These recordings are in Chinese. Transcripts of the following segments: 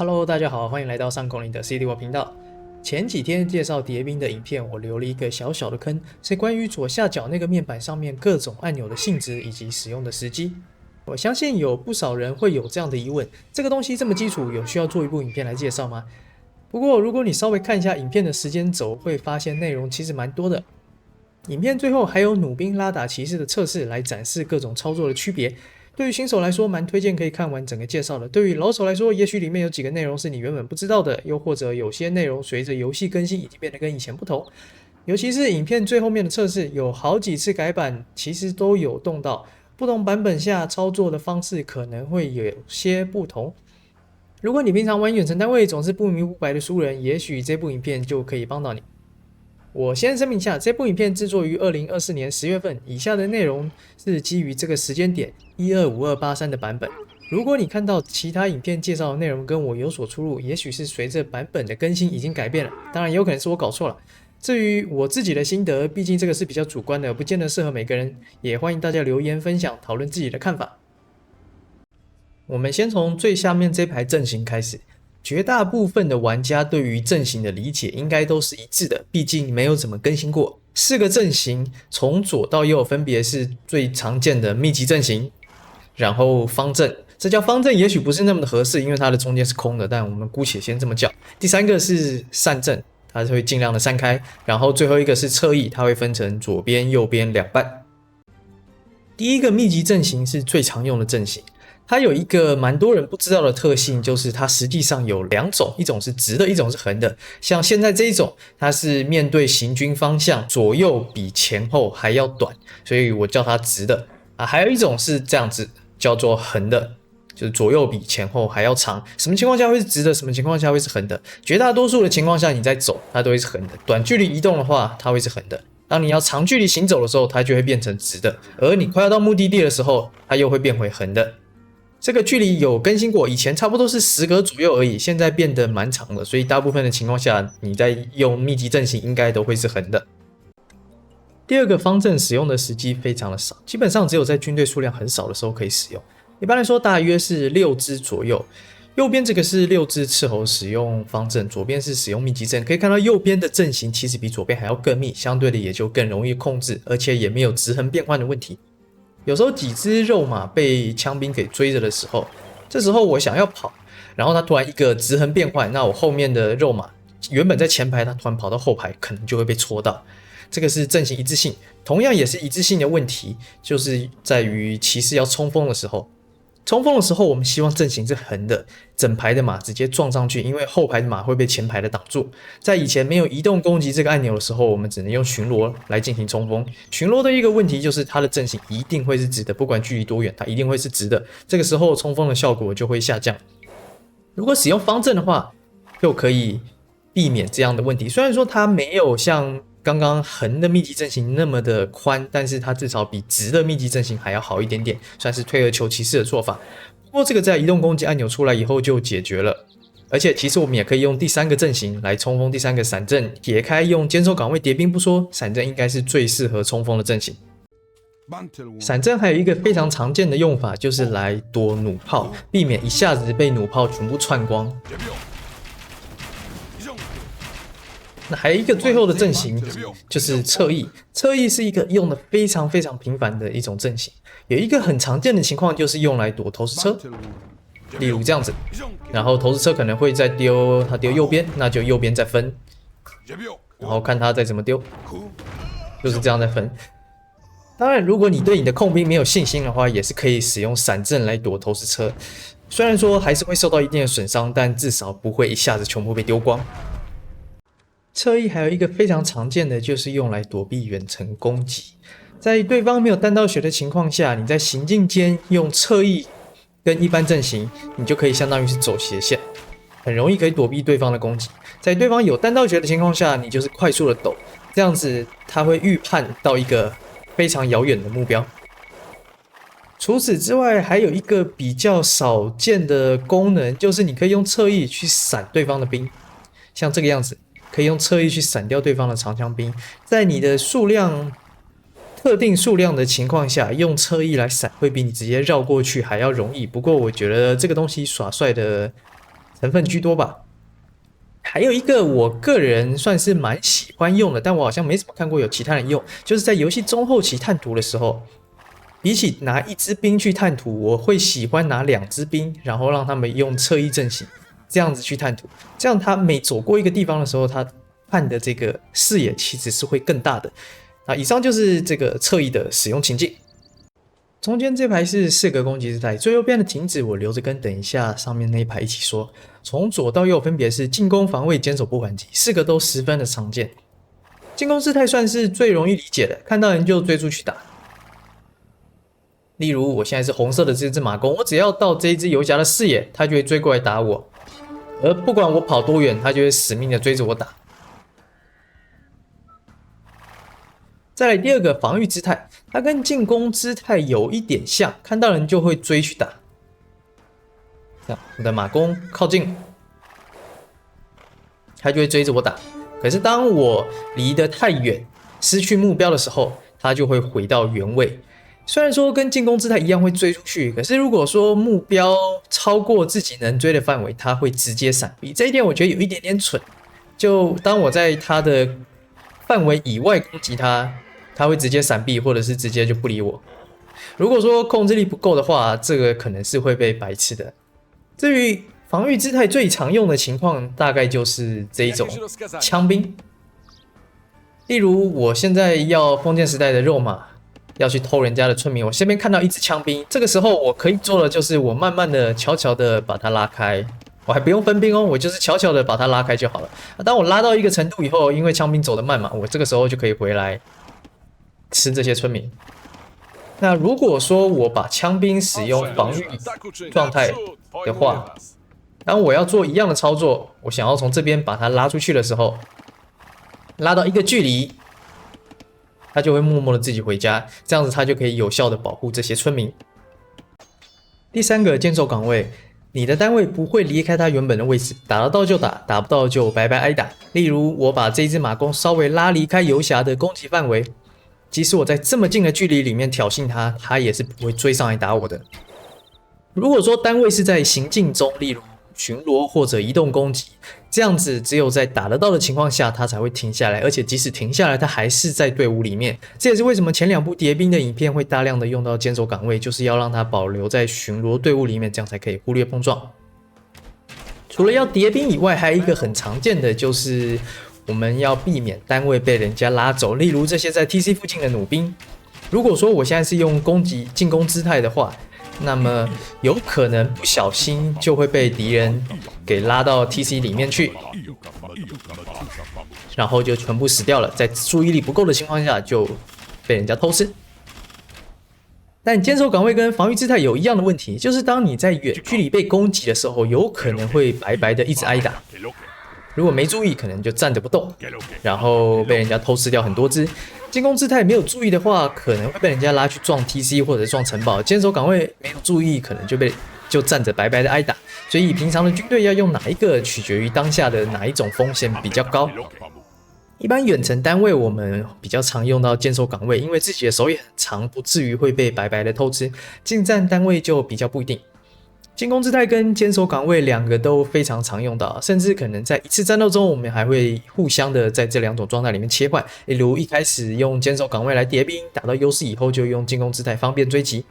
Hello，大家好，欢迎来到上空灵的 CD 我频道。前几天介绍谍兵的影片，我留了一个小小的坑，是关于左下角那个面板上面各种按钮的性质以及使用的时机。我相信有不少人会有这样的疑问：这个东西这么基础，有需要做一部影片来介绍吗？不过如果你稍微看一下影片的时间轴，会发现内容其实蛮多的。影片最后还有弩兵拉打骑士的测试来展示各种操作的区别。对于新手来说，蛮推荐可以看完整个介绍的。对于老手来说，也许里面有几个内容是你原本不知道的，又或者有些内容随着游戏更新已经变得跟以前不同。尤其是影片最后面的测试，有好几次改版，其实都有动到不同版本下操作的方式可能会有些不同。如果你平常玩远程单位总是不明不白的输人，也许这部影片就可以帮到你。我先声明一下，这部影片制作于2024年10月份，以下的内容是基于这个时间点125283的版本。如果你看到其他影片介绍的内容跟我有所出入，也许是随着版本的更新已经改变了，当然也有可能是我搞错了。至于我自己的心得，毕竟这个是比较主观的，不见得适合每个人，也欢迎大家留言分享，讨论自己的看法。我们先从最下面这排阵型开始。绝大部分的玩家对于阵型的理解应该都是一致的，毕竟没有怎么更新过。4个阵型从左到右分别是最常见的密集阵型，然后方阵，这叫方阵也许不是那么的合适，因为它的中间是空的，但我们姑且先这么叫。第3个是散阵，它会尽量的散开，然后最后一个是侧翼，它会分成左边右边两半。第一个密集阵型是最常用的阵型，它有一个蛮多人不知道的特性，就是它实际上有2种，一种是直的，一种是横的。像现在这一种，它是面对行军方向，左右比前后还要短，所以我叫它直的啊。还有一种是这样子，叫做横的，就是左右比前后还要长。什么情况下会是直的？什么情况下会是横的？绝大多数的情况下，你在走，它都会是横的。短距离移动的话，它会是横的。当你要长距离行走的时候，它就会变成直的。而你快要到目的地的时候，它又会变回横的。这个距离有更新过，以前差不多是10格左右而已，现在变得蛮长了，所以大部分的情况下，你在用密集阵型应该都会是横的。第二个方阵使用的时机非常的少，基本上只有在军队数量很少的时候可以使用。一般来说，大约是6支左右。右边这个是6支斥候使用方阵，左边是使用密集阵。可以看到右边的阵型其实比左边还要更密，相对的也就更容易控制，而且也没有直横变换的问题。有时候几只肉马被枪兵给追着的时候，这时候我想要跑，然后他突然一个直横变换，那我后面的肉马原本在前排，他突然跑到后排，可能就会被戳到。这个是阵型一致性，同样也是一致性的问题，就是在于骑士要冲锋的时候。冲锋的时候，我们希望阵型是横的，整排的马直接撞上去，因为后排的马会被前排的挡住。在以前没有移动攻击这个按钮的时候，我们只能用巡逻来进行冲锋。巡逻的一个问题就是它的阵型一定会是直的，不管距离多远，它一定会是直的。这个时候冲锋的效果就会下降。如果使用方阵的话，就可以避免这样的问题。虽然说它没有像刚刚横的密集阵型那么的宽，但是它至少比直的密集阵型还要好一点点，算是退而求其次的做法。不过这个在移动攻击按钮出来以后就解决了，而且其实我们也可以用第3个阵型来冲锋第3个闪阵，撇开用坚守岗位叠兵不说，闪阵应该是最适合冲锋的阵型。闪阵还有一个非常常见的用法，就是来躲弩炮，避免一下子被弩炮全部窜光。那还有一个最后的阵型就是侧翼，侧翼是一个用的非常非常频繁的一种阵型。有一个很常见的情况就是用来躲投石车，例如这样子，然后投石车可能会再丢，他丢右边，那就右边再分，然后看他再怎么丢，就是这样再分。当然，如果你对你的控兵没有信心的话，也是可以使用闪阵来躲投石车，虽然说还是会受到一定的损伤，但至少不会一下子全部被丢光。侧翼还有一个非常常见的，就是用来躲避远程攻击。在对方没有弹道学的情况下，你在行进间用侧翼跟一般阵型，你就可以相当于是走斜线，很容易可以躲避对方的攻击。在对方有弹道学的情况下，你就是快速的抖，这样子他会预判到一个非常遥远的目标。除此之外，还有一个比较少见的功能，就是你可以用侧翼去闪对方的兵，像这个样子。可以用侧翼去闪掉对方的长枪兵，在你的特定数量的情况下，用侧翼来闪会比你直接绕过去还要容易。不过我觉得这个东西耍帅的成分居多吧。还有一个我个人算是蛮喜欢用的，但我好像没怎么看过有其他人用，就是在游戏中后期探图的时候，比起拿一支兵去探图，我会喜欢拿2支兵，然后让他们用侧翼阵型这样子去探图，这样他每走过一个地方的时候，他看的这个视野其实是会更大的。以上就是这个侧翼的使用情境。中间这排是4个攻击姿态，最右边的停止我留着跟等一下上面那一排一起说。从左到右分别是进攻、防卫、坚守、不还击，4个都十分的常见。进攻姿态算是最容易理解的，看到人就追出去打。例如我现在是红色的这只马弓，我只要到这一只游侠的视野，他就会追过来打我，而不管我跑多远，他就会死命的追着我打。再来第2个防御姿态，它跟进攻姿态有一点像，看到人就会追去打。这样，我的马弓靠近，他就会追着我打。可是当我离得太远，失去目标的时候，他就会回到原位。虽然说跟进攻姿态一样会追出去，可是如果说目标超过自己能追的范围，他会直接闪避。这一点我觉得有一点点蠢。就当我在他的范围以外攻击他，他会直接闪避，或者是直接就不理我。如果说控制力不够的话，这个可能是会被白吃的。至于防御姿态最常用的情况，大概就是这一种枪兵。例如我现在要封建时代的肉马，要去偷人家的村民，我身边看到一支枪兵，这个时候我可以做的就是我慢慢的、悄悄的把它拉开。我还不用分兵哦，我就是悄悄的把它拉开就好了。当我拉到一个程度以后，因为枪兵走得慢嘛，我这个时候就可以回来吃这些村民。那如果说我把枪兵使用防御状态的话，当我要做一样的操作，我想要从这边把它拉出去的时候，拉到一个距离，他就会默默的自己回家，这样子他就可以有效的保护这些村民。第3个坚守岗位，你的单位不会离开他原本的位置，打得到就打，打不到就白白挨打。例如我把这只马弓稍微拉离开游侠的攻击范围，即使我在这么近的距离里面挑衅他，他也是不会追上来打我的。如果说单位是在行进中，例如巡逻或者移动攻击，这样子只有在打得到的情况下，他才会停下来，而且即使停下来，他还是在队伍里面。这也是为什么前2部谍兵的影片会大量的用到坚守岗位，就是要让他保留在巡逻队伍里面，这样才可以忽略碰撞。除了要谍兵以外，还有一个很常见的就是我们要避免单位被人家拉走，例如这些在 TC 附近的弩兵。如果说我现在是用进攻姿态的话，那么有可能不小心就会被敌人给拉到 TC 里面去，然后就全部死掉了。在注意力不够的情况下，就被人家偷吃。但坚守岗位跟防御姿态有一样的问题，就是当你在远距离被攻击的时候，有可能会白白的一直挨打。如果没注意，可能就站着不动，然后被人家偷吃掉很多只。进攻姿态没有注意的话，可能会被人家拉去撞 TC 或者撞城堡。坚守岗位没有注意，可能就站着白白的挨打。所以平常的军队要用哪一个，取决于当下的哪一种风险比较高。一般远程单位我们比较常用到坚守岗位，因为自己的手也很长，不至于会被白白的偷吃。近战单位就比较不一定。进攻姿态跟坚守岗位2个都非常常用到，甚至可能在一次战斗中，我们还会互相的在这2种状态里面切换。例如一开始用坚守岗位来叠兵，打到优势以后就用进攻姿态方便追击。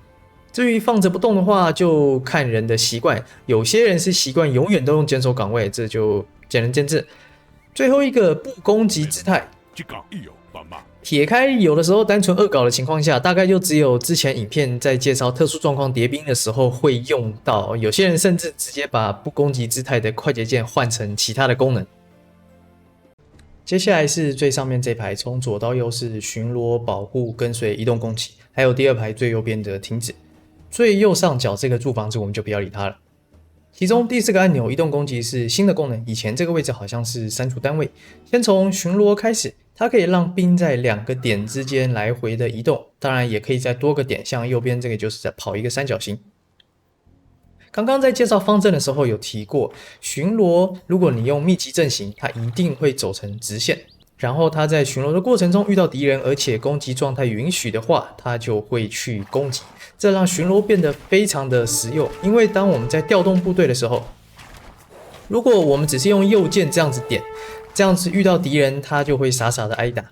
至于放着不动的话，就看人的习惯，有些人是习惯永远都用坚守岗位，这就见仁见智。最后一个不攻击姿态，撇开有的时候单纯恶搞的情况下，大概就只有之前影片在介绍特殊状况叠兵的时候会用到，有些人甚至直接把不攻击姿态的快捷键换成其他的功能。接下来是最上面这排，从左到右是巡逻、保护、跟随、移动攻击，还有第2排最右边的停止。最右上角这个驻防值我们就不要理它了。其中第4个按钮移动攻击是新的功能，以前这个位置好像是删除单位。先从巡逻开始，它可以让兵在2个点之间来回的移动，当然也可以在多个点，像右边这个就是在跑一个三角形。刚刚在介绍方阵的时候有提过，巡逻如果你用密集阵型，它一定会走成直线，然后它在巡逻的过程中遇到敌人，而且攻击状态允许的话，它就会去攻击。这让巡逻变得非常的实用，因为当我们在调动部队的时候，如果我们只是用右键这样子点，这样子遇到敌人他就会傻傻的挨打。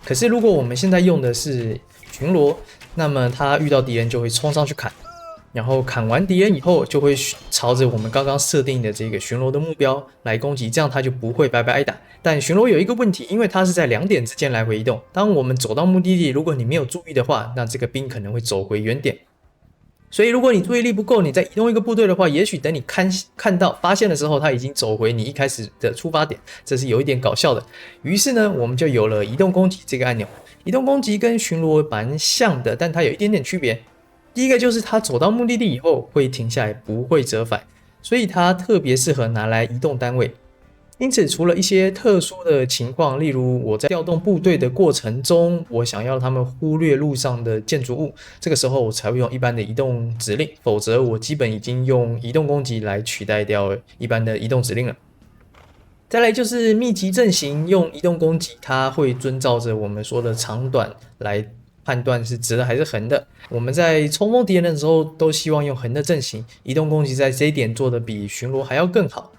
可是如果我们现在用的是巡逻，那么他遇到敌人就会冲上去砍，然后砍完敌人以后就会朝着我们刚刚设定的这个巡逻的目标来攻击，这样他就不会白白挨打。但巡逻有一个问题，因为它是在2点之间来回移动，当我们走到目的地，如果你没有注意的话，那这个兵可能会走回原点。所以如果你注意力不够，你再移动一个部队的话，也许等你看到发现的时候，他已经走回你一开始的出发点，这是有一点搞笑的。于是呢，我们就有了移动攻击这个按钮。移动攻击跟巡逻蛮像的，但它有一点点区别。第一个就是它走到目的地以后会停下来，不会折返，所以它特别适合拿来移动单位。因此，除了一些特殊的情况，例如我在调动部队的过程中，我想要他们忽略路上的建筑物，这个时候我才会用一般的移动指令，否则我基本已经用移动攻击来取代掉一般的移动指令了。再来就是密集阵型，用移动攻击，它会遵照着我们说的长短来判断是直的还是横的。我们在冲锋敌人的时候，都希望用横的阵型，移动攻击在这一点做的比巡逻还要更好。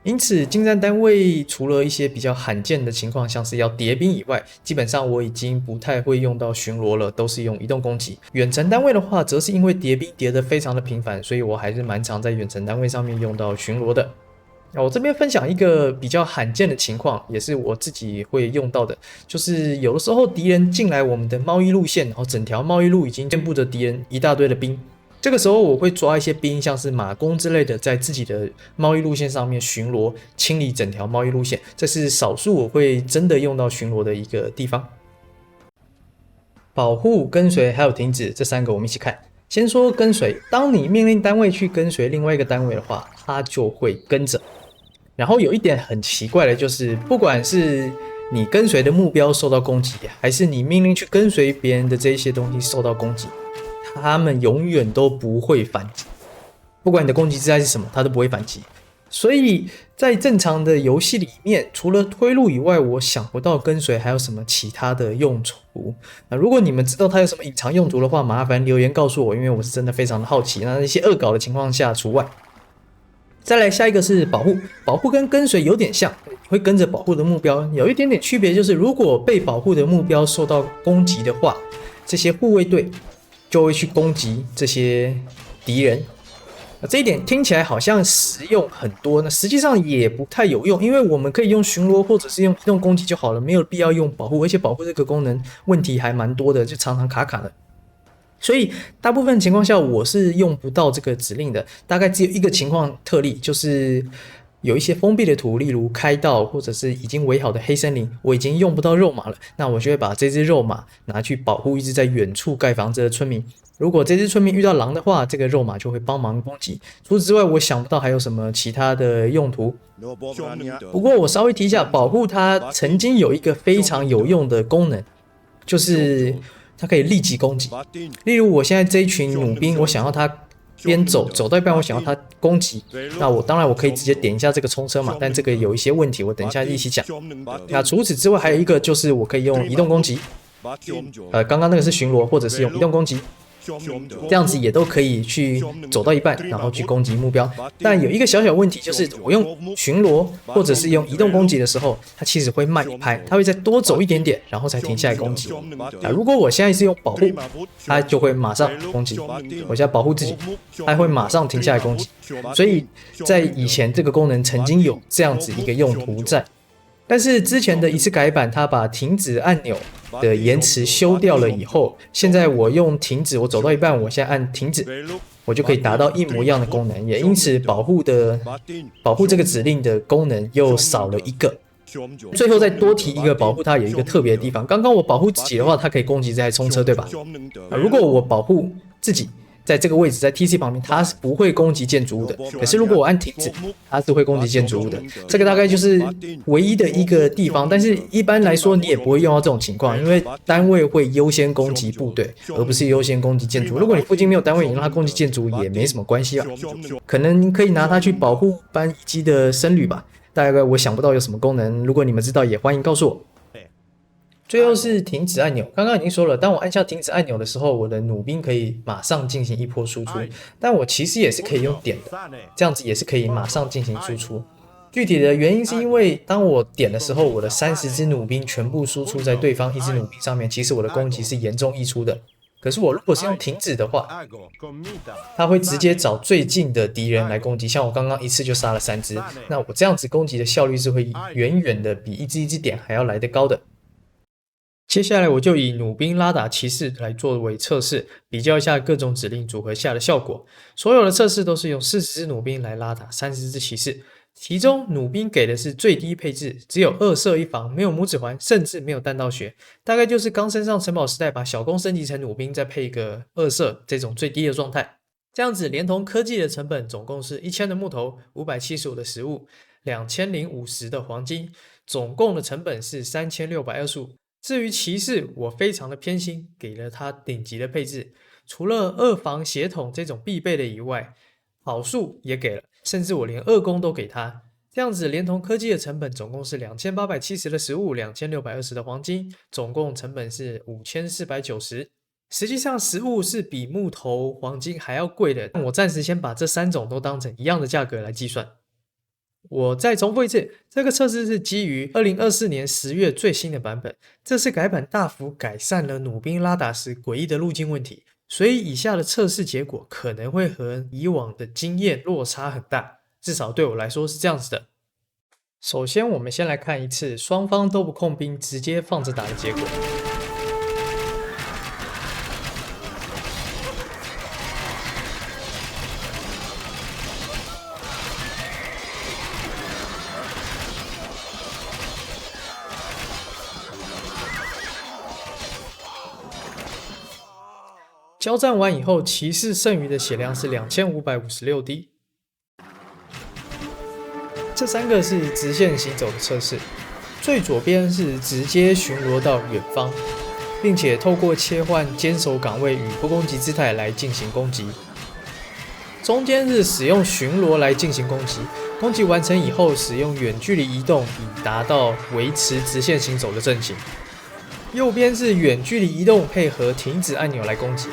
因此，近战单位除了一些比较罕见的情况，像是要叠兵以外，基本上我已经不太会用到巡逻了，都是用移动攻击。远程单位的话，则是因为叠兵叠得非常的频繁，所以我还是蛮常在远程单位上面用到巡逻的。我这边分享一个比较罕见的情况，也是我自己会用到的，就是有的时候敌人进来我们的贸易路线，然后整条贸易路已经遍布着敌人一大堆的兵。这个时候我会抓一些兵，像是马弓之类的，在自己的贸易路线上面巡逻，清理整条贸易路线。这是少数我会真的用到巡逻的一个地方。保护、跟随还有停止这3个我们一起看。先说跟随，当你命令单位去跟随另外一个单位的话，它就会跟着。然后有一点很奇怪的就是，不管是你跟随的目标受到攻击，还是你命令去跟随别人的这些东西受到攻击，他们永远都不会反击，不管你的攻击姿态是什么，他都不会反击。所以在正常的游戏里面，除了推路以外，我想不到跟随还有什么其他的用途。那如果你们知道它有什么隐藏用途的话，麻烦留言告诉我，因为我是真的非常的好奇。那些恶搞的情况下除外。再来下一个是保护，保护跟随有点像，会跟着保护的目标，有一点点区别，就是如果被保护的目标受到攻击的话，这些护卫队就会去攻击这些敌人。这一点听起来好像实用很多，那实际上也不太有用，因为我们可以用巡逻或者是用移动攻击就好了，没有必要用保护，而且保护这个功能问题还蛮多的，就常常卡卡的。所以大部分情况下我是用不到这个指令的，大概只有一个情况特例，就是有一些封闭的图，例如开道或者是已经围好的黑森林，我已经用不到肉马了，那我就会把这只肉马拿去保护一直在远处盖房子的村民。如果这只村民遇到狼的话，这个肉马就会帮忙攻击。除此之外，我想不到还有什么其他的用途。不过我稍微提一下，保护它曾经有一个非常有用的功能，就是它可以立即攻击。例如我现在这一群弩兵，我想要它边走到一半，我想要它攻击，那当然我可以直接点一下这个冲车嘛，但这个有一些问题，我等一下一起讲。那除此之外还有一个就是我可以用移动攻击，刚刚那个是巡逻，或者是用移动攻击。这样子也都可以去走到一半，然后去攻击目标。但有一个小小问题，就是我用巡逻或者是用移动攻击的时候，它其实会慢一拍，它会再多走一点点，然后才停下来攻击。如果我现在是用保护，它就会马上攻击。我现在保护自己，它会马上停下来攻击。所以在以前这个功能曾经有这样子一个用途在。但是之前的一次改版，它把停止按钮的延迟修掉了以后，现在我用停止，我走到一半，我现在按停止，我就可以达到一模一样的功能，也因此保护这个指令的功能又少了一个。最后再多提一个保护它有一个特别的地方，刚刚我保护自己的话，它可以攻击这台冲车，对吧？如果我保护自己，在这个位置，在 TC 旁边，它是不会攻击建筑物的。可是如果我按停止，它是会攻击建筑物的。这个大概就是唯一的一个地方，但是一般来说你也不会用到这种情况，因为单位会优先攻击部队，而不是优先攻击建筑。如果你附近没有单位，你让它攻击建筑也没什么关系啊。可能可以拿它去保护班乙机的僧侣吧。大概我想不到有什么功能，如果你们知道也欢迎告诉我。最后是停止按钮，刚刚已经说了，当我按下停止按钮的时候，我的弩兵可以马上进行一波输出，但我其实也是可以用点的，这样子也是可以马上进行输出。具体的原因是因为当我点的时候，我的30只弩兵全部输出在对方1只弩兵上面，其实我的攻击是严重溢出的。可是我如果是用停止的话，它会直接找最近的敌人来攻击，像我刚刚一次就杀了3只，那我这样子攻击的效率是会远远的比一只点还要来得高的。接下来我就以弩兵拉打骑士来作为测试，比较一下各种指令组合下的效果。所有的测试都是用40只弩兵来拉打30只骑士，其中弩兵给的是最低配置，只有2射1防，没有拇指环，甚至没有弹道学，大概就是刚升上城堡时代把小弓升级成弩兵，再配一个2射这种最低的状态。这样子连同科技的成本总共是1000的木头，575的食物，2050的黄金，总共的成本是3625。至于骑士，我非常的偏心，给了他顶级的配置，除了2防血统这种必备的以外，跑速也给了，甚至我连2攻都给他。这样子连同科技的成本总共是2870的食物，2620的黄金，总共成本是5490。实际上食物是比木头、黄金还要贵的，但我暂时先把这3种都当成一样的价格来计算。我再重复一次，这个测试是基于2024年10月最新的版本，这次改版大幅改善了弩兵拉打时诡异的路径问题，所以以下的测试结果可能会和以往的经验落差很大，至少对我来说是这样子的。首先我们先来看一次双方都不控兵直接放着打的结果。交战完以后，骑士剩余的血量是2556滴。这3个是直线行走的测试，最左边是直接巡逻到远方，并且透过切换坚守岗位与不攻击姿态来进行攻击。中间是使用巡逻来进行攻击，攻击完成以后使用远距离移动以达到维持直线行走的阵型。右边是远距离移动配合停止按钮来攻击。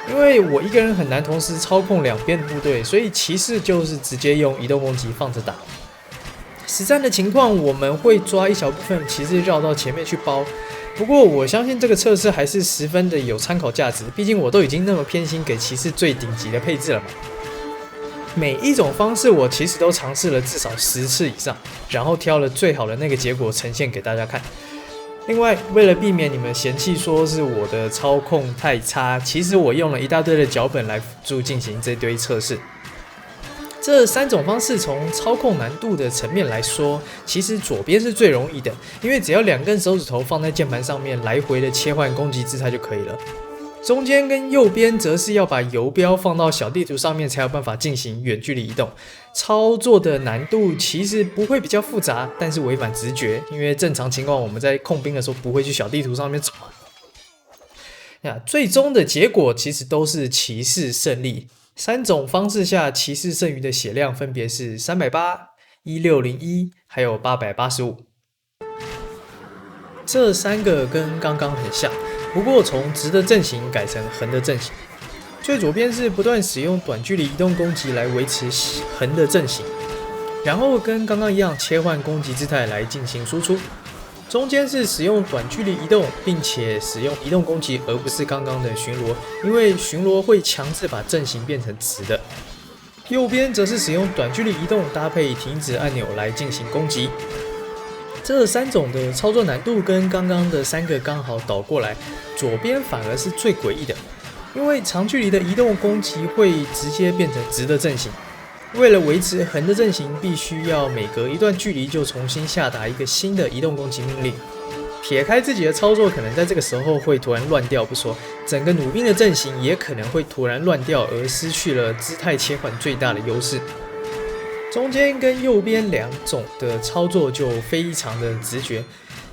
因为我一个人很难同时操控2边的部队，所以骑士就是直接用移动攻击放着打。实战的情况，我们会抓一小部分骑士绕到前面去包。不过我相信这个测试还是十分的有参考价值，毕竟我都已经那么偏心给骑士最顶级的配置了嘛。每一种方式我其实都尝试了至少10次以上，然后挑了最好的那个结果呈现给大家看。另外，为了避免你们嫌弃说是我的操控太差，其实我用了一大堆的脚本来辅助进行这堆测试。这3种方式从操控难度的层面来说，其实左边是最容易的，因为只要2根手指头放在键盘上面，来回的切换攻击姿态就可以了。中间跟右边则是要把游标放到小地图上面才有办法进行远距离移动，操作的难度其实不会比较复杂，但是违反直觉，因为正常情况我们在控兵的时候不会去小地图上面走。最终的结果其实都是骑士胜利，3种方式下骑士剩余的血量分别是380、1601还有885。这3个跟刚刚很像，不过从直的阵型改成横的阵型。最左边是不断使用短距离移动攻击来维持横的阵型，然后跟刚刚一样切换攻击姿态来进行输出。中间是使用短距离移动，并且使用移动攻击，而不是刚刚的巡逻，因为巡逻会强制把阵型变成直的。右边则是使用短距离移动搭配停止按钮来进行攻击。这3种的操作难度跟刚刚的3个刚好倒过来，左边反而是最诡异的，因为长距离的移动攻击会直接变成直的阵型。为了维持横的阵型，必须要每隔一段距离就重新下达一个新的移动攻击命令。撇开自己的操作可能在这个时候会突然乱掉不说，整个弩兵的阵型也可能会突然乱掉，而失去了姿态切换最大的优势。中间跟右边2种的操作就非常的直觉，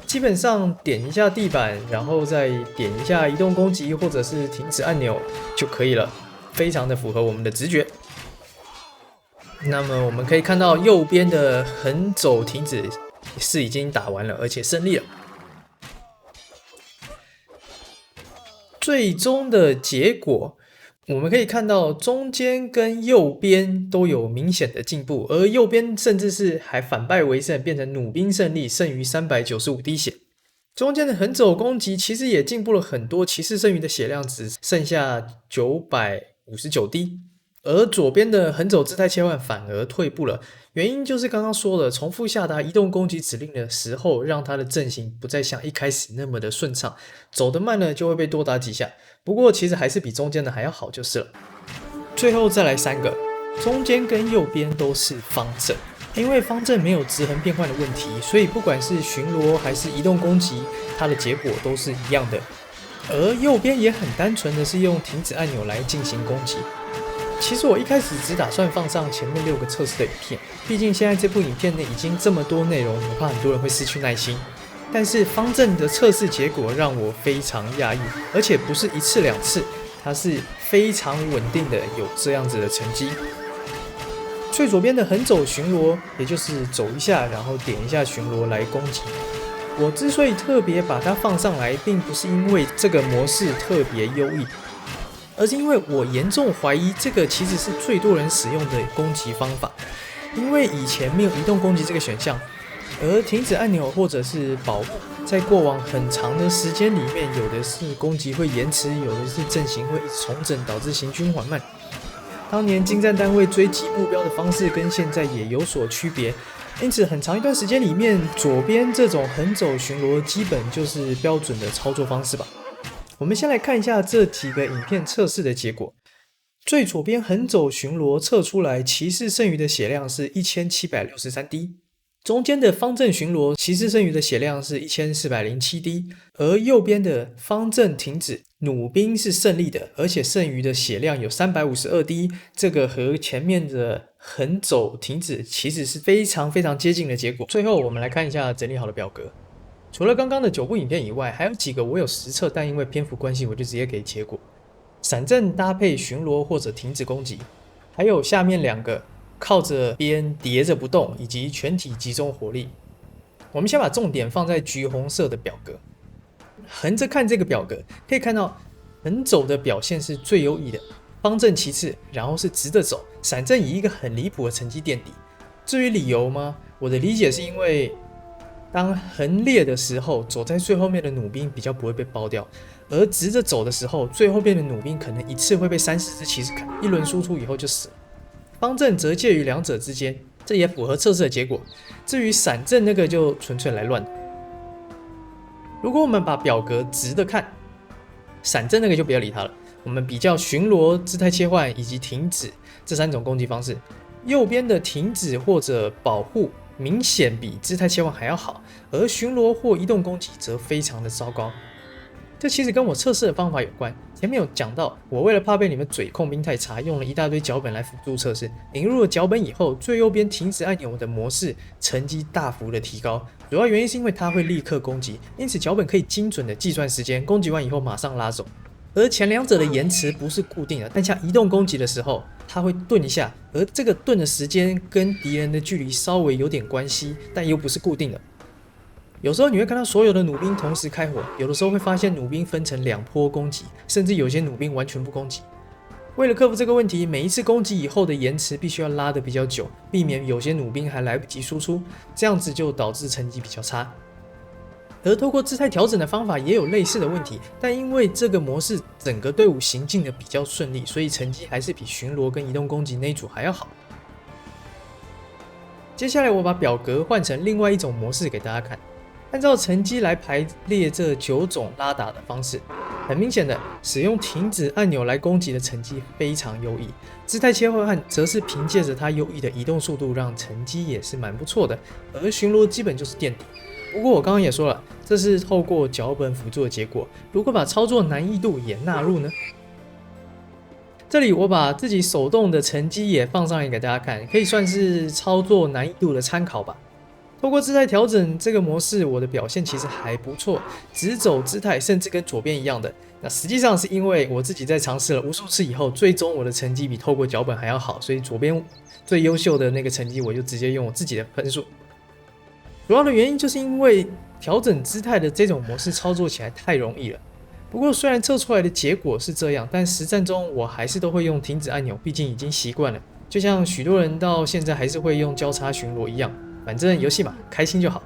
基本上点一下地板，然后再点一下移动攻击或者是停止按钮就可以了，非常的符合我们的直觉。那么我们可以看到右边的横走停止是已经打完了，而且胜利了。最终的结果，我们可以看到中间跟右边都有明显的进步，而右边甚至是还反败为胜，变成弩兵胜利，剩余395滴血。中间的横走攻击其实也进步了很多，骑士剩余的血量只剩下959滴，而左边的横走姿态切换反而退步了。原因就是刚刚说了，重复下达移动攻击指令的时候，让他的阵型不再像一开始那么的顺畅，走得慢了就会被多打几下。不过其实还是比中间的还要好就是了。最后再来3个，中间跟右边都是方阵，因为方阵没有直横变换的问题，所以不管是巡逻还是移动攻击，它的结果都是一样的。而右边也很单纯的是用停止按钮来进行攻击。其实我一开始只打算放上前面6个测试的影片，毕竟现在这部影片内已经这么多内容，我怕很多人会失去耐心。但是方阵的测试结果让我非常讶异，而且不是1次2次，它是非常稳定的有这样子的成绩。最左边的横走巡逻，也就是走一下然后点一下巡逻来攻击。我之所以特别把它放上来，并不是因为这个模式特别优异，而是因为我严重怀疑这个其实是最多人使用的攻击方法，因为以前没有移动攻击这个选项，而停止按钮或者是保护，在过往很长的时间里面，有的是攻击会延迟，有的是阵型会一直重整，导致行军缓慢。当年精战单位追击目标的方式跟现在也有所区别，因此很长一段时间里面，左边这种横走巡逻基本就是标准的操作方式吧。我们先来看一下这几个影片测试的结果。最左边横走巡逻测出来，骑士剩余的血量是1763滴。中间的方阵巡逻，骑士剩余的血量是1407滴，而右边的方阵停止，弩兵是胜利的，而且剩余的血量有352滴，这个和前面的横走停止其实是非常非常接近的结果。最后我们来看一下整理好的表格，除了刚刚的9部影片以外，还有几个我有实测，但因为篇幅关系我就直接给结果。闪阵搭配巡逻或者停止攻击，还有下面2个靠着边叠着不动，以及全体集中火力。我们先把重点放在橘红色的表格。横着看这个表格，可以看到横走的表现是最优异的，方阵其次，然后是直着走，闪阵以一个很离谱的成绩垫底。至于理由吗？我的理解是因为当横列的时候，走在最后面的弩兵比较不会被包掉，而直着走的时候，最后面的弩兵可能一次会被30只骑士砍，一轮输出以后就死了。方阵则介于2者之间，这也符合测试的结果。至于闪阵那个就纯粹来乱的。如果我们把表格直的看，闪阵那个就不要理它了。我们比较巡逻、姿态切换以及停止这3种攻击方式，右边的停止或者保护明显比姿态切换还要好，而巡逻或移动攻击则非常的糟糕。这其实跟我测试的方法有关。前面有讲到，我为了怕被你们嘴控兵太差，用了一大堆脚本来辅助测试。引入了脚本以后，最右边停止按钮的模式成绩大幅的提高，主要原因是因为它会立刻攻击，因此脚本可以精准的计算时间，攻击完以后马上拉走。而前2者的延迟不是固定的，但像移动攻击的时候，它会顿一下，而这个顿的时间跟敌人的距离稍微有点关系，但又不是固定的。有时候你会看到所有的弩兵同时开火，有的时候会发现弩兵分成2波攻击，甚至有些弩兵完全不攻击。为了克服这个问题，每一次攻击以后的延迟必须要拉得比较久，避免有些弩兵还来不及输出，这样子就导致成绩比较差。而透过姿态调整的方法也有类似的问题，但因为这个模式整个队伍行进的比较顺利，所以成绩还是比巡逻跟移动攻击那一组还要好。接下来我把表格换成另外一种模式给大家看。按照成绩来排列这9种拉打的方式，很明显的，使用停止按钮来攻击的成绩非常优异。姿态切换则是凭借着它优异的移动速度，让成绩也是蛮不错的。而巡逻基本就是垫底。不过我刚刚也说了，这是透过脚本辅助的结果。如果把操作难易度也纳入呢？这里我把自己手动的成绩也放上来给大家看，可以算是操作难易度的参考吧。透过姿态调整这个模式，我的表现其实还不错，直走姿态甚至跟左边一样的。那实际上是因为我自己在尝试了无数次以后，最终我的成绩比透过脚本还要好，所以左边最优秀的那个成绩我就直接用我自己的分数。主要的原因就是因为调整姿态的这种模式操作起来太容易了。不不过虽然测出来的结果是这样，但实战中我还是都会用停止按钮，毕竟已经习惯了。就像许多人到现在还是会用交叉巡逻一样，反正游戏嘛，开心就好。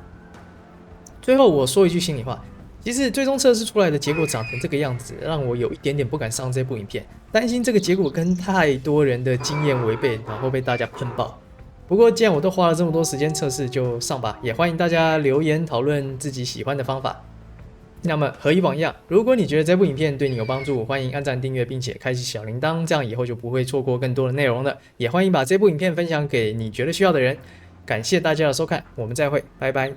最后我说一句心里话，其实最终测试出来的结果长成这个样子，让我有一点点不敢上这部影片，担心这个结果跟太多人的经验违背，然后被大家喷爆。不过既然我都花了这么多时间测试，就上吧，也欢迎大家留言讨论自己喜欢的方法。那么和以往一样，如果你觉得这部影片对你有帮助，欢迎按赞、订阅，并且开启小铃铛，这样以后就不会错过更多的内容了。也欢迎把这部影片分享给你觉得需要的人。感谢大家的收看，我们再会，拜拜。